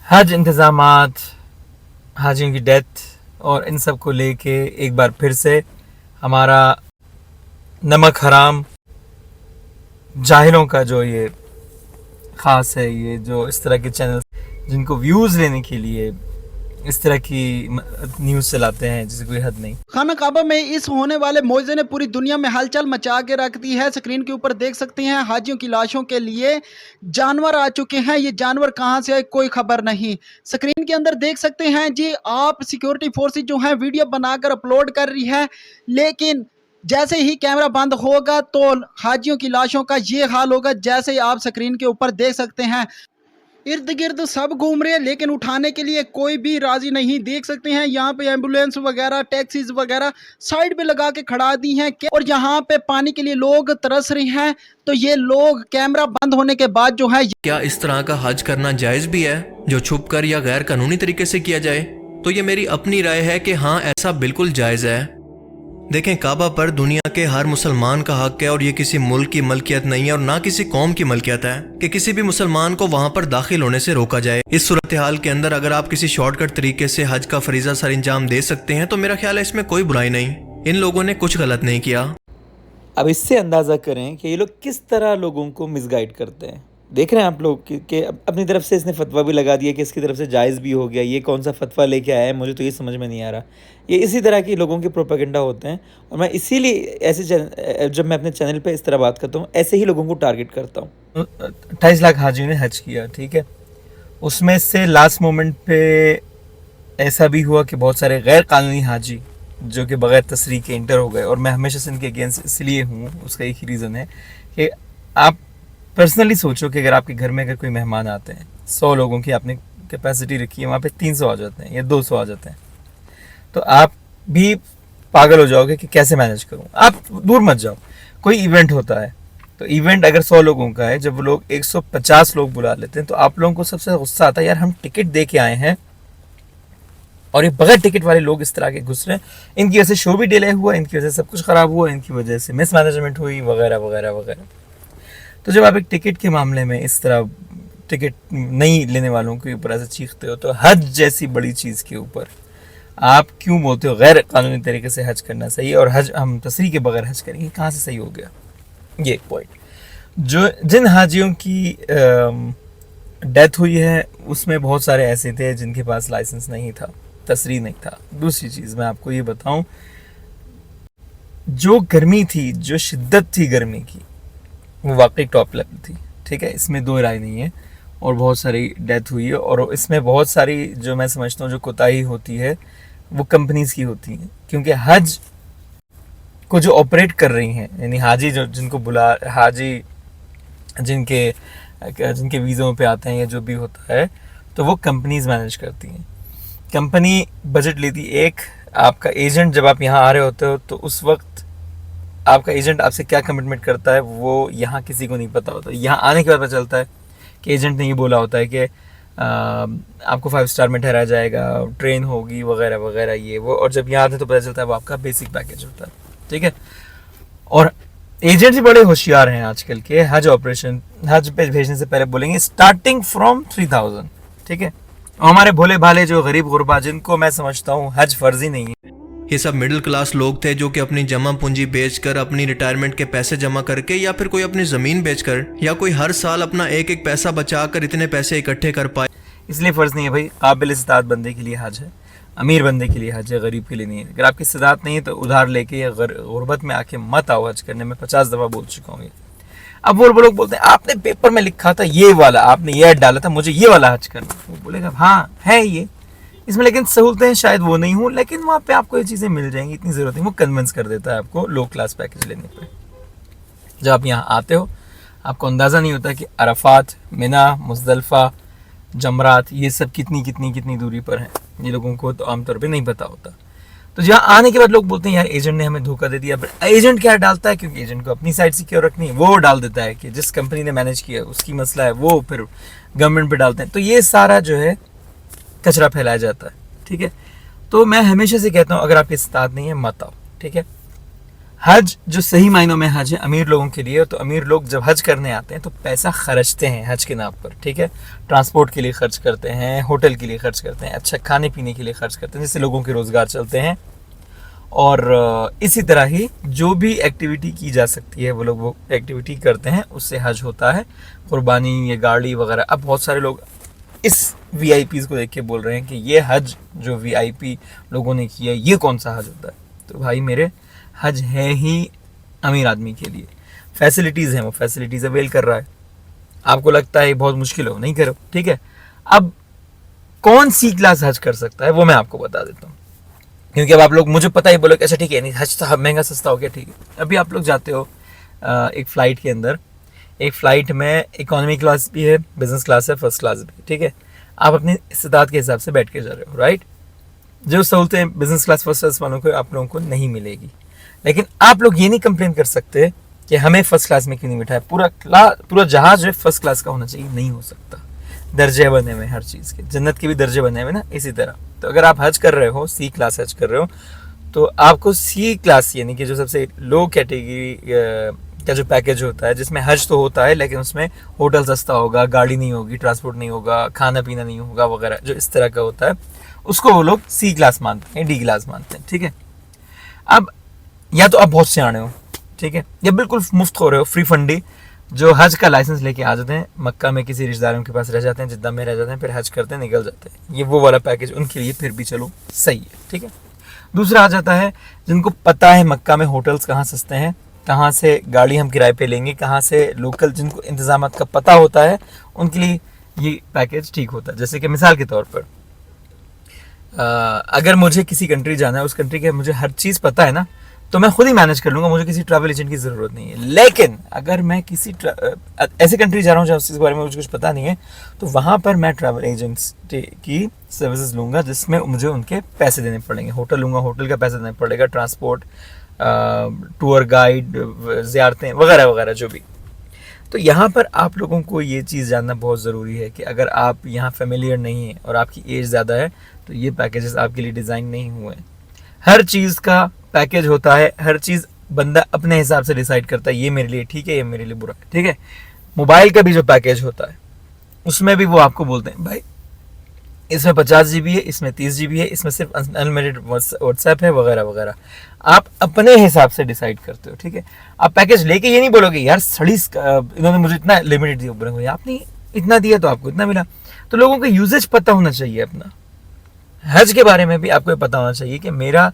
हज इंतज़ामात, हाजियों की डेथ और इन सब को लेके एक बार फिर से हमारा नमक हराम जाहिलों का जो ये ख़ास है, ये जो इस तरह के चैनल जिनको व्यूज़ लेने के लिए इस तरह की न्यूज़ चलाते हैं जिसकी कोई हद नहीं। खाना काबा में इस होने वाले मौजे ने पूरी दुनिया में हलचल मचा के रख दी है। स्क्रीन के ऊपर देख सकते हैं हाजियों की लाशों के लिए जानवर आ चुके हैं। ये जानवर कहां से आए कोई खबर नहीं। स्क्रीन के अंदर देख सकते हैं जी आप सिक्योरिटी फोर्सेज जो है वीडियो बनाकर अपलोड कर रही है, लेकिन जैसे ही कैमरा बंद होगा तो हाजियों की लाशों का ये हाल होगा जैसे ही आप स्क्रीन के ऊपर देख सकते हैं। इर्द गिर्द सब घूम रहे हैं लेकिन उठाने के लिए कोई भी राजी नहीं। देख सकते हैं यहाँ पे एम्बुलेंस वगैरह टैक्सीज वगैरह साइड पे लगा के खड़ा दी हैं और यहाँ पे पानी के लिए लोग तरस रहे हैं। तो ये लोग कैमरा बंद होने के बाद जो है, क्या इस तरह का हज करना जायज भी है जो छुपकर या गैर कानूनी तरीके से किया जाए? तो ये मेरी अपनी राय है कि हाँ, ऐसा बिल्कुल जायज है। देखें, काबा पर दुनिया के हर मुसलमान का हक है और ये किसी मुल्क की मलकियत नहीं है और ना किसी कौम की मलकियत है कि किसी भी मुसलमान को वहां पर दाखिल होने से रोका जाए। इस सूरत हाल के अंदर अगर आप किसी शॉर्टकट तरीके से हज का फरीजा सर अंजाम दे सकते हैं तो मेरा ख्याल है इसमें कोई बुराई नहीं। इन लोगों ने कुछ गलत नहीं किया। अब इससे अंदाज़ा करें कि ये लोग किस तरह लोगों को मिसगाइड करते हैं। देख रहे हैं आप लोग कि अपनी तरफ से इसने फतवा भी लगा दिया कि इसकी तरफ से जायज़ भी हो गया। ये कौन सा फतवा लेके आया है, मुझे तो ये समझ में नहीं आ रहा। ये इसी तरह के लोगों के प्रोपेगेंडा होते हैं और मैं इसीलिए ऐसे जब मैं अपने चैनल पे इस तरह बात करता हूँ ऐसे ही लोगों को टारगेट करता हूँ। 28 लाख हाजियों ने हज किया, ठीक है। उसमें से लास्ट मोमेंट पे ऐसा भी हुआ कि बहुत सारे गैर कानूनी हाजी जो कि बग़ैर तसरीह के इंटर हो गए, और मैं हमेशा से इनके अगेंस्ट इसलिए हूँ, उसका एक ही रीज़न है कि आप पर्सनली सोचो कि अगर आपके घर में अगर कोई मेहमान आते हैं, 100 लोगों की आपने कैपेसिटी रखी है, वहाँ पे 300 आ जाते हैं या 200 आ जाते हैं, तो आप भी पागल हो जाओगे कि कैसे मैनेज करूँ। आप दूर मत जाओ, कोई इवेंट होता है तो इवेंट अगर 100 लोगों का है, जब वो लोग 150 लोग बुला लेते हैं तो आप लोगों को सबसे गुस्सा आता है, यार हम टिकट दे के आए हैं और ये बगैर टिकट वाले लोग इस तरह के घुस रहे हैं, इनकी वजह से शो भी डिले हुआ, इनकी वजह से सब कुछ ख़राब हुआ, इनकी वजह से मिस मैनेजमेंट हुई वगैरह वगैरह वगैरह। तो जब आप एक टिकट के मामले में इस तरह टिकट नहीं लेने वालों के ऊपर ऐसे चीखते हो, तो हज जैसी बड़ी चीज़ के ऊपर आप क्यों बोलते हो गैर कानूनी तरीके से हज करना सही है और हज हम तसरीह के बगैर हज करेंगे, कहाँ से सही हो गया ये एक पॉइंट। जो जिन हाजियों की डेथ हुई है उसमें बहुत सारे ऐसे थे जिनके पास लाइसेंस नहीं था, तसरीह नहीं था। दूसरी चीज़ मैं आपको ये बताऊं, जो गर्मी थी, जो शिद्दत थी गर्मी की, वो वाकई टॉप लेवल थी, ठीक है, इसमें दो राय नहीं है। और बहुत सारी डेथ हुई है और इसमें बहुत सारी जो मैं समझता हूँ जो कोताही होती है वो कंपनीज की होती है, क्योंकि हज को जो ऑपरेट कर रही हैं, यानी हाजी जो जिनको बुला हाजी जिनके वीज़ों पे आते हैं या जो भी होता है, तो वो कंपनीज मैनेज करती हैं। कंपनी बजट लेती एक, आपका एजेंट जब आप यहाँ आ रहे होते हो तो उस वक्त आपका एजेंट आपसे क्या कमिटमेंट करता है वो यहाँ किसी को नहीं पता होता। यहाँ आने के बाद पता चलता है कि एजेंट ने ये बोला होता है कि आपको 5 स्टार में ठहराया जाएगा, ट्रेन होगी वगैरह वगैरह ये वो, और जब यहाँ आते हैं तो पता चलता है वो आपका बेसिक पैकेज होता है, ठीक है। और एजेंट भी बड़े होशियार हैं आजकल के, हज पे भेजने से पहले बोलेंगे स्टार्टिंग फ्रॉम 3000, ठीक है। हमारे भोले भाले जो गरीब गुरबा, जिनको मैं समझता हूँ हज फर्जी नहीं है, ये सब मिडिल क्लास लोग थे जो कि अपनी जमा पूंजी बेचकर, अपनी रिटायरमेंट के पैसे जमा करके, या फिर कोई अपनी जमीन बेचकर, या कोई हर साल अपना एक एक पैसा बचाकर इतने पैसे इकट्ठे कर पाए। इसलिए फ़र्ज़ नहीं है भाई। काबिल इस्तात बंदे के लिए हज है, अमीर बंदे के लिए हज है, गरीब के लिए नहीं है। अगर आपकी इस्तात नहीं है तो उधार लेके या गुर्बत में आके मत आओ हज करने में, 50 दफ़ा बोल चुका हूँ ये। अब वो लोग बोलते हैं आपने पेपर में लिखा था ये वाला, आपने ये ऐड डाला था मुझे ये वाला हज करना, वो बोलेगा हाँ है ये, इसमें लेकिन सहूलतें शायद वो नहीं हो, लेकिन वहाँ पे आपको ये चीज़ें मिल जाएंगी, इतनी ज़रूरत नहीं। वो कन्विंस कर देता है आपको लो क्लास पैकेज लेने पे। जब आप यहाँ आते हो आपको अंदाज़ा नहीं होता कि अरफात, मिना, मुज़दलिफ़ा, जमरात ये सब कितनी कितनी कितनी दूरी पर हैं। ये लोगों को तो आमतौर पे नहीं पता होता। तो जहाँ आने के बाद लोग बोलते हैं यार एजेंट ने हमें धोखा दे दिया। बट एजेंट क्या डालता है, क्योंकि एजेंट को अपनी साइड सिक्योर रखनी है, वो डाल देता है कि जिस कंपनी ने मैनेज किया उसकी मसला है, वो फिर गवर्नमेंट पे डालते हैं। तो ये सारा जो है कचरा फैलाया जाता है, ठीक है। तो मैं हमेशा से कहता हूँ अगर आपकी इस्तात नहीं है मत आओ, ठीक है। हज जो सही मायनों में हज है अमीर लोगों के लिए, तो अमीर लोग जब हज करने आते हैं तो पैसा खर्चते हैं हज के नाम पर, ठीक है। ट्रांसपोर्ट के लिए खर्च करते हैं, होटल के लिए खर्च करते हैं, अच्छा खाने पीने के लिए खर्च करते हैं, जिससे लोगों के रोज़गार चलते हैं। और इसी तरह ही जो भी एक्टिविटी की जा सकती है वो लोग वो एक्टिविटी करते हैं, उससे हज होता है। कुर्बानी, ये गाड़ी वगैरह, अब बहुत सारे लोग इस वीआईपीज़ को देख के बोल रहे हैं कि ये हज जो वीआईपी लोगों ने किया ये कौन सा हज होता है। तो भाई मेरे, हज है ही अमीर आदमी के लिए, फैसिलिटीज़ हैं, वो फैसिलिटीज़ अवेल कर रहा है। आपको लगता है बहुत मुश्किल हो, नहीं करो, ठीक है। अब कौन सी क्लास हज कर सकता है वो मैं आपको बता देता हूँ, क्योंकि अब आप लोग मुझे पता ही बोलो कि अच्छा ठीक है, नहीं हज तो महंगा सस्ता हो गया, ठीक है। अभी आप लोग जाते हो एक फ़्लाइट के अंदर, एक फ़्लाइट में इकोनॉमी क्लास भी है, बिजनेस क्लास है, फर्स्ट क्लास भी, ठीक है। आप अपनी इस्तेताद के हिसाब से बैठ के जा रहे हो, राइट। जो सहूलतें बिजनेस क्लास फर्स्ट क्लास वालों को आप लोगों को नहीं मिलेगी, लेकिन आप लोग ये नहीं कंप्लेन कर सकते कि हमें फर्स्ट क्लास में क्यों नहीं बिठाया। पूरा जहाज जो है फर्स्ट क्लास का होना चाहिए, नहीं हो सकता। दर्जे बने हुए हर चीज़ के, जन्नत के भी दर्जे बने हुए ना, इसी तरह। तो अगर आप हज कर रहे हो, सी क्लास हज कर रहे हो, तो आपको सी क्लास यानी कि जो सबसे लो कैटेगरी का जो पैकेज होता है, जिसमें हज तो होता है लेकिन उसमें होटल सस्ता होगा, गाड़ी नहीं होगी, ट्रांसपोर्ट नहीं होगा, खाना पीना नहीं होगा वगैरह, जो इस तरह का होता है, उसको वो लोग सी क्लास मानते हैं, डी क्लास मानते हैं, ठीक है। अब या तो आप बहुत सियाने हो, ठीक है, या बिल्कुल मुफ्त हो रहे हो, फ्री फंडी, जो हज का लाइसेंस लेके आ जाते हैं, मक्का में किसी रिश्तेदारों के पास रह जाते हैं, जिद्दा में रह जाते हैं, फिर हज करते हैं, निकल जाते हैं। ये वो वाला पैकेज उनके लिए फिर भी चलो सही है, ठीक है। दूसरा आ जाता है जिनको पता है मक्का में होटल्स कहाँ सस्ते हैं, कहाँ से गाड़ी हम किराए पे लेंगे, कहाँ से लोकल, जिनको इंतजामात का पता होता है, उनके लिए ये पैकेज ठीक होता है। जैसे कि मिसाल के तौर पर अगर मुझे किसी कंट्री जाना है, उस कंट्री के मुझे हर चीज़ पता है ना, तो मैं खुद ही मैनेज कर लूँगा, मुझे किसी ट्रैवल एजेंट की ज़रूरत नहीं है। लेकिन अगर मैं किसी ऐसे कंट्री जा रहा हूँ जहाँ उसके बारे में मुझे कुछ पता नहीं है, तो वहाँ पर मैं ट्रैवल एजेंट्स की सर्विसेज लूँगा, जिसमें मुझे उनके पैसे देने पड़ेंगे। होटल लूँगा, होटल का पैसा देना पड़ेगा, ट्रांसपोर्ट, टूर गाइड, ज़ियारतें वगैरह वगैरह जो भी। तो यहाँ पर आप लोगों को ये चीज़ जानना बहुत ज़रूरी है कि अगर आप यहाँ फेमिलियर नहीं हैं और आपकी एज ज़्यादा है, तो ये पैकेजेस आपके लिए डिज़ाइन नहीं हुए हैं। हर चीज़ का पैकेज होता है, हर चीज़ बंदा अपने हिसाब से डिसाइड करता है, ये मेरे लिए ठीक है, ये मेरे लिए बुरा है, ठीक है। मोबाइल का भी जो पैकेज होता है, उसमें भी वो आपको बोलते हैं भाई इसमें 50 GB है, इसमें 30 GB है, इसमें सिर्फ अनलिमिटेड व्हाट्सएप है वगैरह वगैरह। आप अपने हिसाब से डिसाइड करते हो, ठीक है। आप पैकेज लेके ये नहीं बोलोगे यार इन्होंने मुझे इतना लिमिटेड दिया, बोलेंगे आपने इतना दिया तो आपको इतना मिला। तो लोगों को यूजेज पता होना चाहिए अपना। हज के बारे में भी आपको पता होना चाहिए कि मेरा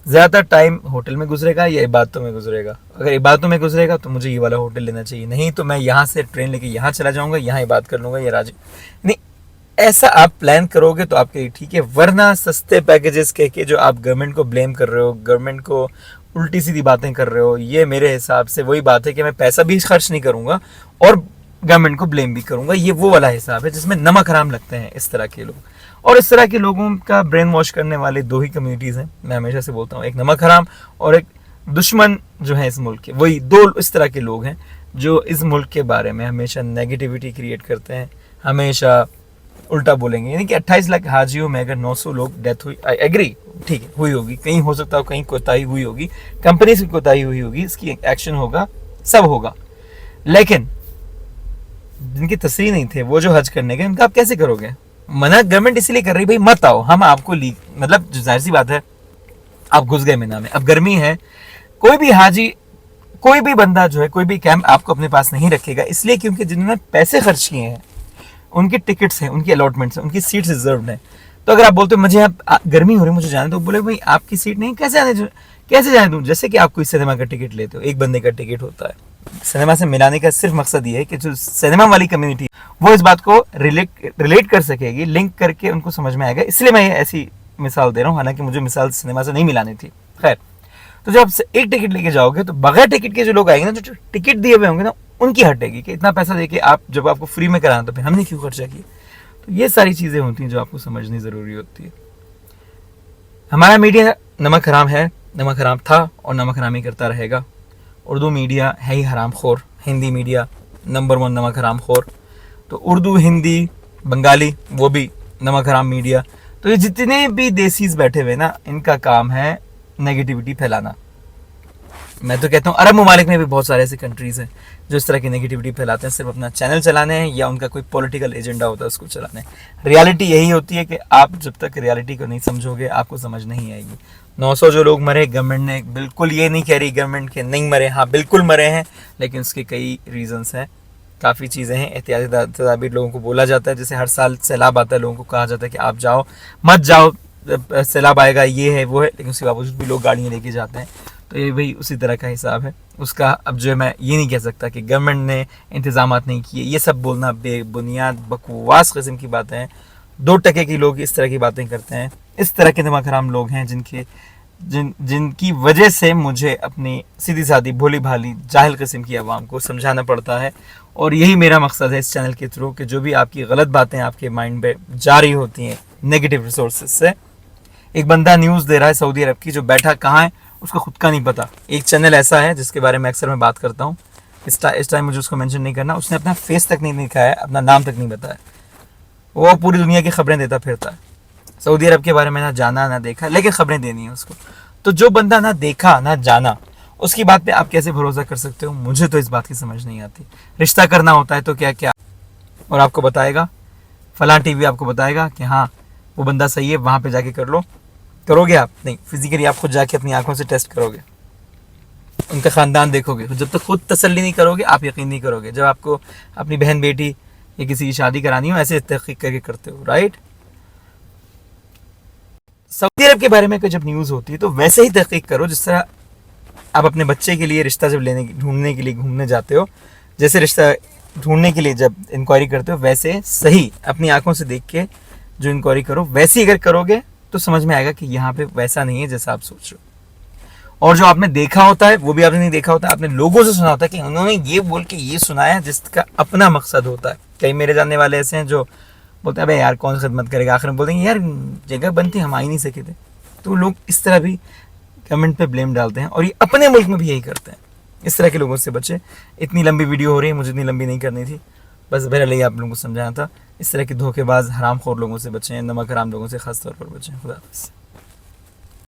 ज़्यादातर टाइम होटल में गुजरेगा या इबादतों में गुजरेगा। अगर इबादतों में गुजरेगा तो मुझे ये वाला होटल लेना चाहिए, नहीं तो मैं यहाँ से ट्रेन लेके यहाँ चला जाऊँगा, यहाँ इबादत कर लूँगा, या नहीं, ऐसा आप प्लान करोगे तो आपके लिए ठीक है। वरना सस्ते पैकेजेस कह के जो आप गवर्नमेंट को ब्लेम कर रहे हो, गवर्नमेंट को उल्टी सीधी बातें कर रहे हो, ये मेरे हिसाब से वही बात है कि मैं पैसा भी खर्च नहीं करूँगा और गवर्नमेंट को ब्लेम भी करूँगा। ये वो वाला हिसाब है जिसमें नमक हराम लगते हैं इस तरह के लोग। और इस तरह के लोगों का ब्रेन वॉश करने वाले दो ही कम्युनिटीज़ हैं, मैं हमेशा से बोलता हूँ, एक नमक हराम और एक दुश्मन जो है इस मुल्क के। वही दो इस तरह के लोग हैं जो इस मुल्क के बारे में हमेशा नेगेटिविटी क्रिएट करते हैं, हमेशा उल्टा बोलेंगे। यानी कि 28 लाख हाजियों में अगर 900 लोग डेथ हुई, आई एग्री, ठीक है, हुई होगी, कहीं हो सकता हो कहीं कोताही हुई होगी, कंपनी की कोताही हुई होगी, इसकी एक्शन होगा, सब होगा। लेकिन जिनकी तस्वीर नहीं थे वो जो हज करने गए, उनका आप कैसे करोगे? मना गवर्नमेंट इसलिए कर रही भाई मत आओ, हम आपको मतलब जाहिर सी बात है, आप घुस गए मीना में, अब गर्मी है, कोई भी हाजी, कोई भी बंदा जो है, कोई भी कैंप आपको अपने पास नहीं रखेगा, इसलिए क्योंकि जिन्होंने पैसे खर्च किए हैं उनके टिकट्स हैं, उनकी अलॉटमेंट्स हैं, उनकी सीट्स रिजर्व्ड हैं। तो अगर आप बोलते हो मुझे यहाँ गर्मी हो रही है, मुझे जाने दो, बोले भाई आपकी सीट नहीं, कैसे जाने दूँ? जैसे कि आप कोई सिनेमा का टिकट लेते हो, एक बंदे का टिकट होता है, सिनेमा से मिलाने का सिर्फ मकसद ये है कि जो सिनेमा वाली कम्युनिटी वो इस बात को रिलेट कर सकेगी, लिंक करके उनको समझ में आएगा। इसलिए मैं ये ऐसी मिसाल दे रहा हूँ, हालांकि मुझे मिसाल सिनेमा से नहीं मिलानी थी। खैर, तो जब आप एक टिकट लेके जाओगे तो बगैर टिकट के जो लोग आएंगे ना, जो टिकट दिए हुए होंगे ना, उनकी हटेगी कि इतना पैसा देके आप, जब आपको फ्री में कराना तो फिर हमने क्यों खर्चा किया। तो ये सारी चीज़ें होती हैं जो आपको समझनी ज़रूरी होती है। हमारा मीडिया नमक हराम है, नमक हराम था और नमक हरामी करता रहेगा। उर्दू मीडिया है ही हराम खोर, हिंदी मीडिया नंबर 1 नमक हराम खोर। तो उर्दू, हिंदी, बंगाली वो भी नमक हराम मीडिया। तो ये जितने भी देसीज बैठे हुए ना, इनका काम है नेगेटिविटी फैलाना। मैं तो कहता हूँ अरब ममालिक में भी बहुत सारे ऐसे कंट्रीज़ हैं जो इस तरह की नेगेटिविटी फैलाते हैं, सिर्फ अपना चैनल चलाने हैं या उनका कोई पॉलिटिकल एजेंडा होता है उसको चलाने हैं। रियलिटी यही होती है कि आप जब तक रियलिटी को नहीं समझोगे आपको समझ नहीं आएगी। 900 जो लोग मरे, गवर्नमेंट ने बिल्कुल ये नहीं कह रही गवर्नमेंट के नहीं मरे, हाँ बिल्कुल मरे हैं, लेकिन उसके कई रीज़न्स हैं, काफ़ी चीज़ें हैं। एहतियाती तदाबीर लोगों को बोला जाता है, जैसे हर साल सैलाब आता है लोगों को कहा जाता है कि आप जाओ मत जाओ, सैलाब आएगा, ये है वो है, लेकिन उसके बावजूद भी लोग गाड़ियाँ लेके जाते हैं। तो ये भाई उसी तरह का हिसाब है उसका। अब जो मैं ये नहीं कह सकता कि गवर्नमेंट ने इंतजाम नहीं किए, ये सब बोलना बेबुनियाद बकवास किस्म की बातें हैं। 2% के लोग इस तरह की बातें करते हैं, इस तरह के दिमाग हराम लोग हैं जिनकी वजह से मुझे अपनी सीधी सादी भोली भाली जाहिल किस्म की आवाम को समझाना पड़ता है। और यही मेरा मकसद है इस चैनल के थ्रू कि जो भी आपकी गलत बातें आपके माइंड पे जारी होती हैं नेगेटिव रिसोर्सेज से। एक बंदा न्यूज़ दे रहा है सऊदी अरब की, जो बैठा कहाँ है उसको खुद का नहीं पता। एक चैनल ऐसा है जिसके बारे में अक्सर मैं बात करता हूँ, इस टाइम मुझे उसको मेंशन नहीं करना, उसने अपना फेस तक नहीं दिखाया है, अपना नाम तक नहीं बताया, वो पूरी दुनिया की खबरें देता फिरता है। सऊदी अरब के बारे में ना जाना ना देखा, लेकिन खबरें देनी है उसको। तो जो बंदा ना देखा ना जाना, उसकी बात पे आप कैसे भरोसा कर सकते हो? मुझे तो इस बात की समझ नहीं आती। रिश्ता करना होता है तो क्या क्या और आपको बताएगा, फलां टीवी आपको बताएगा कि हाँ वो बंदा सही है, वहाँ पे जाके कर लो। करोगे आप? नहीं, फिजिकली आप खुद जाके अपनी आंखों से टेस्ट करोगे, उनका ख़ानदान देखोगे। जब तक खुद तसल्ली नहीं करोगे आप यकीन नहीं करोगे। जब आपको अपनी बहन बेटी या किसी की शादी करानी हो, ऐसे तहकीक करके करते हो, राइट? सऊदी अरब के बारे में कोई जब न्यूज़ होती है तो वैसे ही तहकीक करो जिस तरह आप अपने बच्चे के लिए रिश्ता जब ढूंढने के लिए घूमने जाते हो, जैसे रिश्ता ढूंढने के लिए जब इंक्वायरी करते हो, वैसे सही अपनी आंखों से देख के जो इंक्वायरी करो, वैसे अगर करोगे तो समझ में आएगा कि यहाँ पे वैसा नहीं है जैसा आप सोच रहे हो। और जो आपने देखा होता है वो भी आपने नहीं देखा होता, आपने लोगों से सुना होता है कि उन्होंने ये बोल के ये सुनाया जिसका अपना मकसद होता है। कई मेरे जानने वाले ऐसे हैं जो बोलते हैं अबे यार कौन खिदमत करेगा, आखिर में बोल देंगे यार जगह बनती हम आ ही नहीं सके थे। तो लोग इस तरह भी गवर्नमेंट पे ब्लेम डालते हैं और ये अपने मुल्क में भी यही करते हैं। इस तरह के लोगों से बचे। इतनी लंबी वीडियो हो रही है, मुझे इतनी लंबी नहीं करनी थी, बस बहरहाल आप लोगों को समझाना था। इस तरह के धोखेबाज हरामखोर लोगों से बचें, नमक हराम लोगों से खास तौर पर बचें। खुदा हाफ़िज़।